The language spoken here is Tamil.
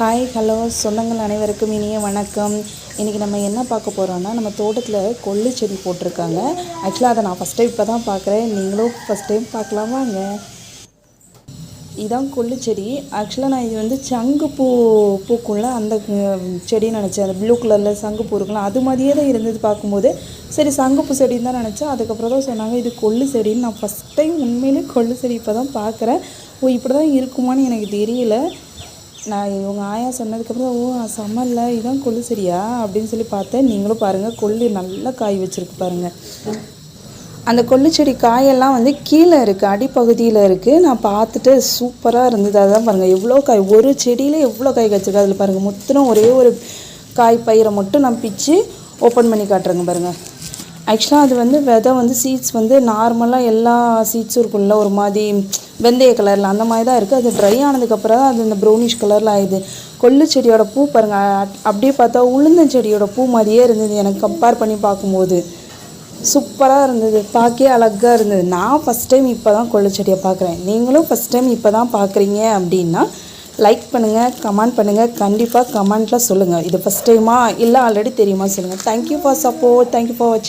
ஹாய் ஹலோ சொந்தங்கள் அனைவருக்கும் இனிய வணக்கம். இன்றைக்கி நம்ம என்ன பார்க்க போகிறோன்னா, நம்ம தோட்டத்தில் கொள்ளு செடி போட்டிருக்காங்க. ஆக்சுவலாக அதை நான் ஃபஸ்ட் டைம் இப்போ தான் பார்க்குறேன். நீங்களும் ஃபஸ்ட் டைம் பார்க்கலாம் வாங்க. இதான் கொள்ளு செடி. ஆக்சுவலாக நான் இது வந்து சங்குப்பூ பூக்குள்ள அந்த செடின்னு நினச்சேன். அந்த ப்ளூ கலரில் சங்குப்பூ இருக்குல்ல, அது மாதிரியே தான் இருந்தது பார்க்கும்போது. சரி சங்குப்பூ செடின்னு தான் நினச்சேன். அதுக்கப்புறம் தான் சொன்னாங்க இது கொள்ளு செடின்னு. நான் ஃபஸ்ட் டைம் உண்மையிலே கொள்ளு செடி இப்போ தான் பார்க்குறேன். ஓ இப்படி தான் இருக்குமான்னு எனக்கு தெரியல. நான் இவங்க ஆயா சொன்னதுக்கப்புறம் ஓ செம்மல்ல இதான் கொள்ளு செடியா அப்படின்னு சொல்லி பார்த்தேன். நீங்களும் பாருங்கள், கொள்ளு நல்லா காய் வச்சுருக்கு பாருங்கள். அந்த கொள்ளு செடி காயெல்லாம் வந்து கீழே இருக்குது, அடிப்பகுதியில் இருக்குது. நான் பார்த்துட்டு சூப்பராக இருந்தது. அதுதான் பாருங்கள் எவ்வளோ காய், ஒரு செடியில் எவ்வளோ காய் வச்சுருக்கு. அதில் பாருங்கள் மொத்தம் ஒரே ஒரு காய் பயிரை மட்டும் நான் பிச்சு ஓப்பன் பண்ணி காட்டுறேங்க பாருங்கள். ஆக்சுவலாக அது வந்து விதை வந்து சீட்ஸ் வந்து நார்மலாக எல்லா சீட்ஸும் இருக்குல்ல, ஒரு மாதிரி வெந்தய கலரில் அந்த மாதிரி தான் இருக்குது. அது ட்ரை ஆனதுக்கப்புறம் தான் அது இந்த ப்ரௌனிஷ் கலரில் ஆயிடுது. கொள்ளு செடியோட பூ பாருங்கள், அப்படியே பார்த்தா உளுந்தஞ்செடியோட பூ மாதிரியே இருந்தது. எனக்கு கம்பேர் பண்ணி பார்க்கும்போது சூப்பராக இருந்தது, பார்க்கவே அழகாக இருந்தது. நான் ஃபஸ்ட் டைம் இப்போ தான் கொள்ளு செடியை பார்க்குறேன். நீங்களும் ஃபஸ்ட் டைம் இப்போ தான் பார்க்குறீங்க அப்படின்னா லைக் பண்ணுங்கள், கமெண்ட் பண்ணுங்கள். கண்டிப்பாக கமெண்ட்டில் சொல்லுங்கள் இது ஃபஸ்ட் டைமா இல்லை ஆல்ரெடி தெரியுமா சொல்லுங்கள். Thank you for support, thank you for வாட்சிங்.